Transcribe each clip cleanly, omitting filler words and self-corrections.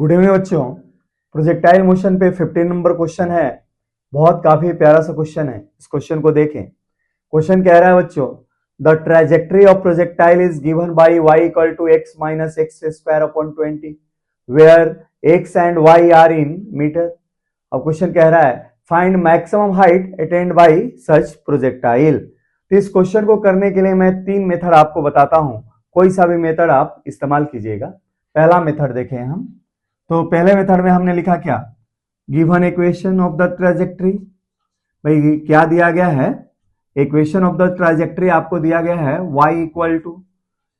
Good evening बच्चों। Projectile motion पे 15 number question है। बहुत काफी प्यारा सा क्वेश्चन है। इस क्वेश्चन को देखें। क्वेश्चन कह रहा है बच्चों, the trajectory of projectile is given by y equal to x minus x square upon 20 where x and y are in metre. अब क्वेश्चन कह रहा है find maximum height attained by such projectile. तो इस क्वेश्चन को करने के लिए मैं 3 मेथड आपको बताता हूं, कोई सा भी मेथड आप इस्तेमाल कीजिएगा। पहला मेथड देखें हम। तो पहले मेथड में हमने लिखा क्या, given equation of the trajectory. भाई क्या दिया गया है, इक्वेशन ऑफ द ट्रेजेक्ट्री आपको दिया गया है y equal to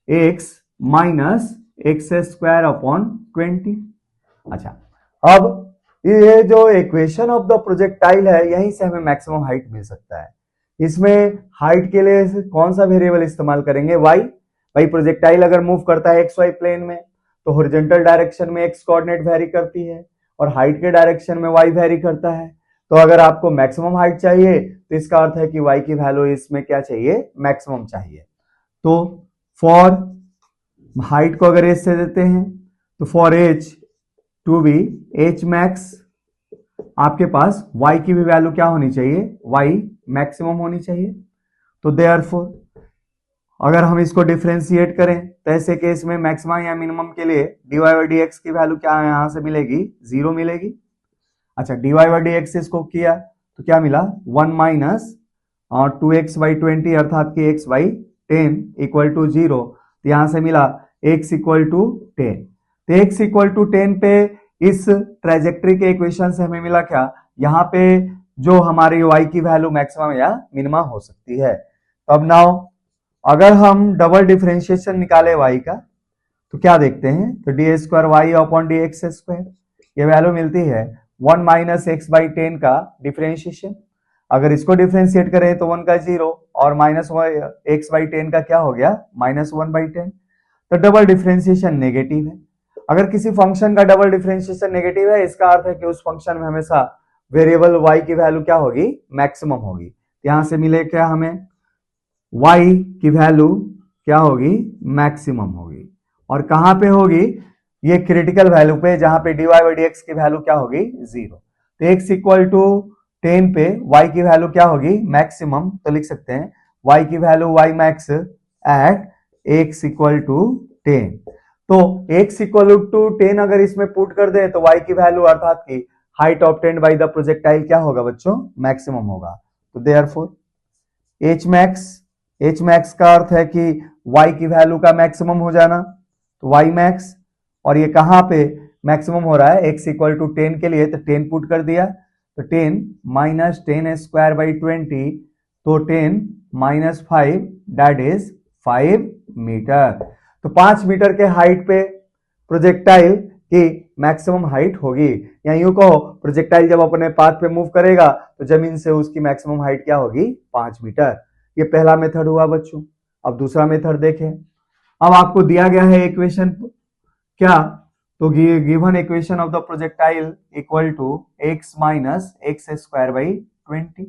x minus x square upon 20। अच्छा, अब ये जो इक्वेशन ऑफ द प्रोजेक्टाइल है, यहीं से हमें मैक्सिमम हाइट मिल सकता है। इसमें हाइट के लिए कौन सा वेरिएबल इस्तेमाल करेंगे, y। भाई प्रोजेक्टाइल अगर मूव करता है एक्स वाई प्लेन में तो हॉरिजॉन्टल डायरेक्शन में एक्स कोऑर्डिनेट वेरी करती है और हाइट के डायरेक्शन में वाई वेरी करता है। तो अगर आपको मैक्सिमम हाइट चाहिए तो इसका अर्थ है कि वाई की वैल्यू इसमें क्या चाहिए, मैक्सिमम चाहिए। तो फॉर हाइट को अगर एच से देते हैं तो for h to be h max, आपके पास वाई की भी वैल्यू क्या होनी चाहिए, वाई मैक्सिमम होनी चाहिए। तो देयरफॉर अगर हम इसको डिफरेंशिएट करें तो ऐसे केस में मैक्सिमम या मिनिमम के लिए dy बाई डी एक्स की वैल्यू क्या यहां से मिलेगी, 0 मिलेगी। अच्छा, dy बाई डी एक्स इसको किया तो क्या मिला, 1 माइनस 2x बाई 20 अर्थात कि x बाई 10 इक्वल टू 0। तो यहां से मिला x इक्वल टू 10। तो x इक्वल टू 10 पे इस ट्रेजेक्ट्री के इक्वेशन से हमें मिला क्या, यहाँ पे जो हमारी y की वैल्यू मैक्सिमम या मिनिमम हो सकती है। तो अब नाउ अगर हम डबल डिफरेंशिएशन निकाले y का तो क्या देखते हैं, तो d square y upon d x square, ये वैल्यू मिलती है 1 माइनस एक्स बाई 10 का डिफरेंशिएशन। अगर इसको डिफरेंशिएट करें तो 1 का 0 और माइनस एक्स बाई 10 का क्या हो गया, माइनस 1 बाई 10। तो डबल डिफरेंशिएशन नेगेटिव है। अगर किसी फंक्शन का डबल डिफरेंशिएशन नेगेटिव है, इसका अर्थ है कि उस फंक्शन में हमेशा वेरिएबल y की वैल्यू क्या होगी, मैक्सिमम होगी। यहां से मिले क्या हमें, y की वैल्यू क्या होगी, मैक्सिमम होगी। और कहां पे होगी, ये क्रिटिकल वैल्यू पे, जहां पे dy बाई डी एक्स की वैल्यू क्या होगी, 0। तो x इक्वल टू 10 पे y की वैल्यू क्या होगी, मैक्सिमम। तो लिख सकते हैं y की value y max at x equal to 10। तो x इक्वल टू 10 अगर इसमें पुट कर दे तो y की वैल्यू अर्थात की height obtained by the projectile क्या होगा बच्चों, मैक्सिमम होगा। तो देयरफॉर h मैक्स का अर्थ है कि y की वैल्यू का मैक्सिमम हो जाना, तो y मैक्स। और ये कहां पे मैक्सिमम हो रहा है, x इक्वल टू 10 के लिए, तो 10 पुट कर दिया तो 10 माइनस 10 स्क्वायर बाई 20, तो 10 माइनस 5 दैट इज 5 मीटर। तो 5 मीटर के हाइट पे प्रोजेक्टाइल की मैक्सिमम हाइट होगी। या यूं कहो, प्रोजेक्टाइल जब अपने पाथ पे मूव करेगा तो जमीन से उसकी मैक्सिमम हाइट क्या होगी, 5 मीटर। ये पहला मेथड हुआ बच्चों। अब दूसरा मेथड देखें। अब आपको दिया गया है इक्वेशन क्या, तो given equation of the projectile equal to x minus x square by 20।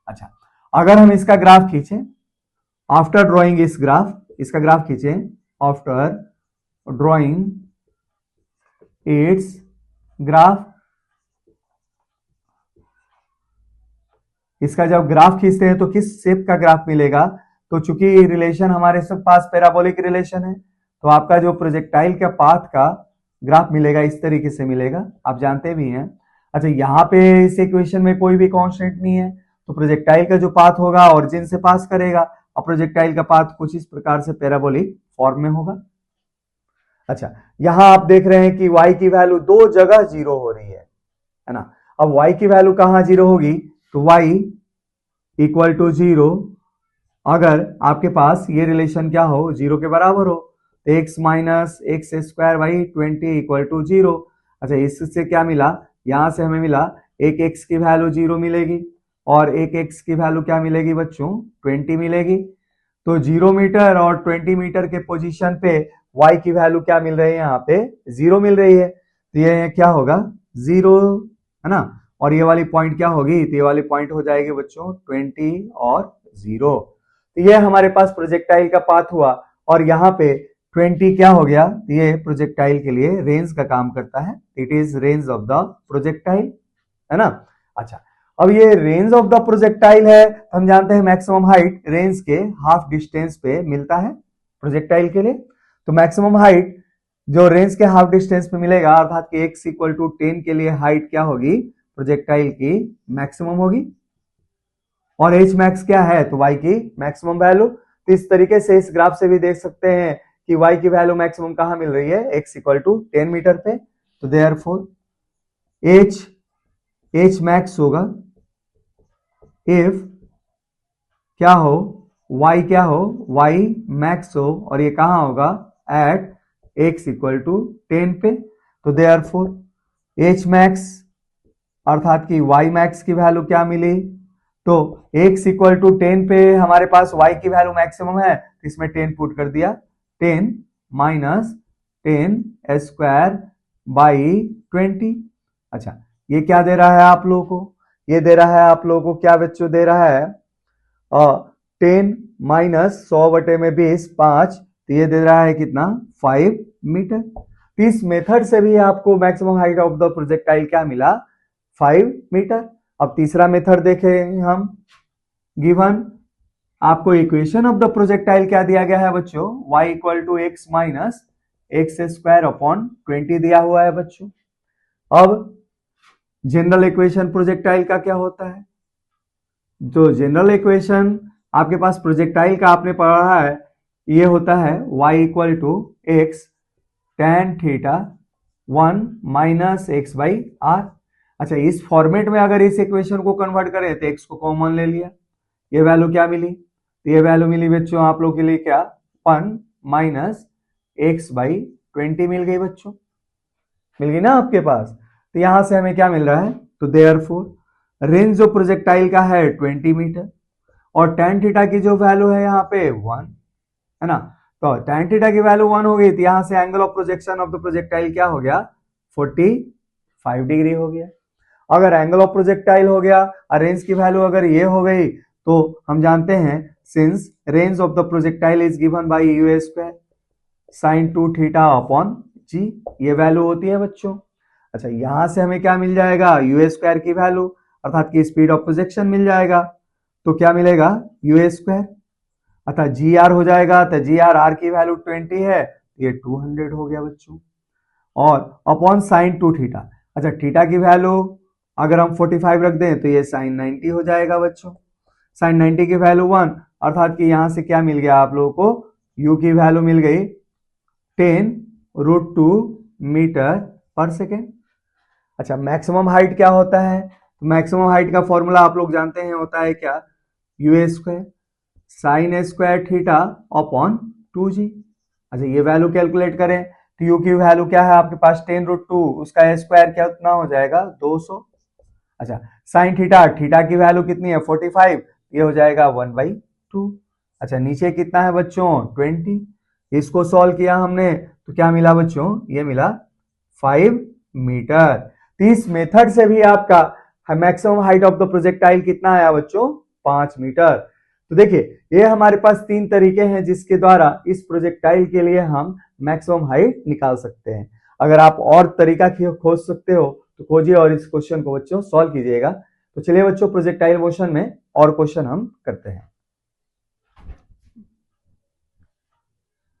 अच्छा, अगर हम इसका ग्राफ खींचे, आफ्टर ड्रॉइंग इस ग्राफ, इसका ग्राफ खींचे, आफ्टर ड्रॉइंग इट्स ग्राफ, इसका जब ग्राफ खींचते हैं तो किस शेप का ग्राफ मिलेगा, तो चूंकि रिलेशन हमारे सब पास पैराबोलिक रिलेशन है, तो आपका जो प्रोजेक्टाइल के पाथ का ग्राफ मिलेगा इस तरीके से मिलेगा, आप जानते भी हैं। अच्छा, यहाँ पे इस इक्वेशन में कोई भी कांस्टेंट नहीं है, तो प्रोजेक्टाइल का जो पाथ होगा ऑरिजिन से पास करेगा और प्रोजेक्टाइल का पाथ कुछ इस प्रकार से पैराबोलिक फॉर्म में होगा। अच्छा, यहां आप देख रहे हैं कि y की वैल्यू दो जगह 0 हो रही है ना। अब y की वैल्यू कहां 0 होगी, तो y इक्वल टू 0 अगर आपके पास ये रिलेशन क्या हो, 0 के बराबर हो, तो x minus x square by 20 equal to 0। अच्छा, इससे क्या मिला, यहां से हमें मिला एक x की वैल्यू 0 मिलेगी और एक x की वैल्यू क्या मिलेगी बच्चों, 20 मिलेगी। तो 0 मीटर और 20 मीटर के पोजीशन पे y की वैल्यू क्या मिल रही है, यहाँ पे 0 मिल रही है। तो ये क्या होगा, 0 है ना। और ये वाली पॉइंट क्या होगी, तो ये वाली पॉइंट हो जाएगी बच्चों 20 और 0। तो ये हमारे पास प्रोजेक्टाइल का पाथ हुआ और यहाँ पे 20 क्या हो गया, ये प्रोजेक्टाइल के लिए रेंज का काम करता है, it is range of the projectile, है ना। अच्छा, अब ये रेंज ऑफ द प्रोजेक्टाइल है, हम जानते हैं मैक्सिमम हाइट रेंज के हाफ डिस्टेंस पे मिलता है प्रोजेक्टाइल के लिए। तो मैक्सिमम हाइट जो रेंज के हाफ डिस्टेंस पे मिलेगा, अर्थात कि x इक्वल टू 10 के लिए हाइट क्या होगी, प्रोजेक्टाइल की मैक्सिमम होगी, और h मैक्स क्या है, तो y की मैक्सिमम वैल्यू। तो इस तरीके से इस ग्राफ से भी देख सकते हैं कि y की वैल्यू मैक्सिमम कहां मिल रही है, x इक्वल टू 10 मीटर पे। तो देयरफॉर h मैक्स होगा इफ क्या हो, y क्या हो, y मैक्स हो, और ये कहां होगा, एट x इक्वल टू 10 पे। तो देयरफॉर h मैक्स अर्थात कि y मैक्स की वैल्यू क्या मिली, तो x इक्वल टू 10 पे हमारे पास y की वैल्यू मैक्सिमम है, तो इसमें 10 पुट कर दिया, 10 माइनस 10 स्क्वायर बाई 20। अच्छा, ये क्या दे रहा है आप लोगों को, ये दे रहा है आप लोगों को क्या बच्चों, दे रहा है 10 माइनस 100/20 5, तो ये दे रहा है कितना, 5 मीटर। तो इस मेथड से भी आपको maximum height of the projectile क्या मिला, 5 मीटर। अब तीसरा मेथड देखें हम, गिवन आपको इक्वेशन ऑफ द प्रोजेक्टाइल क्या दिया गया है बच्चों, y equal to x minus x square upon 20 दिया हुआ है बच्चों। अब जनरल इक्वेशन प्रोजेक्टाइल का क्या होता है, जो जनरल इक्वेशन आपके पास प्रोजेक्टाइल का आपने पढ़ा है, ये होता है y equal to x tan theta 1 minus x by r. अच्छा, इस फॉर्मेट में अगर इस इक्वेशन को कन्वर्ट करें तो x को कॉमन ले लिया, ये वैल्यू क्या मिली, तो ये वैल्यू मिली बच्चों आप लोग के लिए क्या, 1 माइनस एक्स बाई 20 मिल गई बच्चों, मिल गई ना आपके पास। तो यहां से हमें क्या मिल रहा है, तो देयरफॉर रेंज जो प्रोजेक्टाइल का है 20 मीटर, और tan थीटा की जो वैल्यू है यहाँ पे 1 है ना। तो tan थीटा की वैल्यू 1 हो गई, तो यहां से angle of projection of the projectile क्या हो गया, 45 डिग्री हो गया। अगर एंगल ऑफ प्रोजेक्टाइल हो गया और रेंज की वैल्यू अगर ये हो गई, तो हम जानते हैं since range of the projectile is given by u square sine 2 theta upon g, ये वैल्यू होती है बच्चों। अच्छा, यहां से हमें क्या मिल जाएगा, यू स्क्वायर की वैल्यू अर्थात की स्पीड ऑफ प्रोजेक्शन मिल जाएगा, तो क्या मिलेगा, यू स्क्वायर अर्थात जी आर हो जाएगा, तो जी आर की वैल्यू 20 है, ये 200 हो गया बच्चों, और अपॉन साइन 2 थीटा। अच्छा, थीटा की वैल्यू अगर हम 45 रख दें तो ये साइन 90 हो जाएगा बच्चों, साइन 90 की वैल्यू 1, अर्थात कि यहां से क्या मिल गया आप लोगों को, u की वैल्यू मिल गई 10√2 मीटर पर सेकेंड। अच्छा, मैक्सिमम हाइट क्या होता है, तो मैक्सिमम हाइट का फॉर्मूला आप लोग जानते हैं, होता है क्या, you square sine square theta upon 2g। अच्छा, ये वैल्यू कैलकुलेट करें तो u की वैल्यू क्या है आपके पास, 10√2, उसका स्क्वायर क्या कितना हो जाएगा, 200। अच्छा, साइन थीटा, थीटा की वैल्यू कितनी है, 45, ये हो जाएगा 1/2। अच्छा, नीचे कितना है बच्चों, 20, इसको सॉल्व किया हमने तो क्या मिला बच्चों, ये मिला 5 मीटर। तो इस मेथड से भी आपका maximum height of the projectile कितना आया बच्चों, 5 मीटर। तो देखिए, ये हमारे पास 3 तरीके हैं जिसके द्वारा इस प्रोजेक्टाइल के लिए हम मैक्सिमम हाइट निकाल सकते हैं। अगर आप और तरीका खोज सकते हो तो खोजिए और इस क्वेश्चन को बच्चों सॉल्व कीजिएगा। तो चलिए बच्चों, प्रोजेक्टाइल मोशन में और क्वेश्चन हम करते हैं।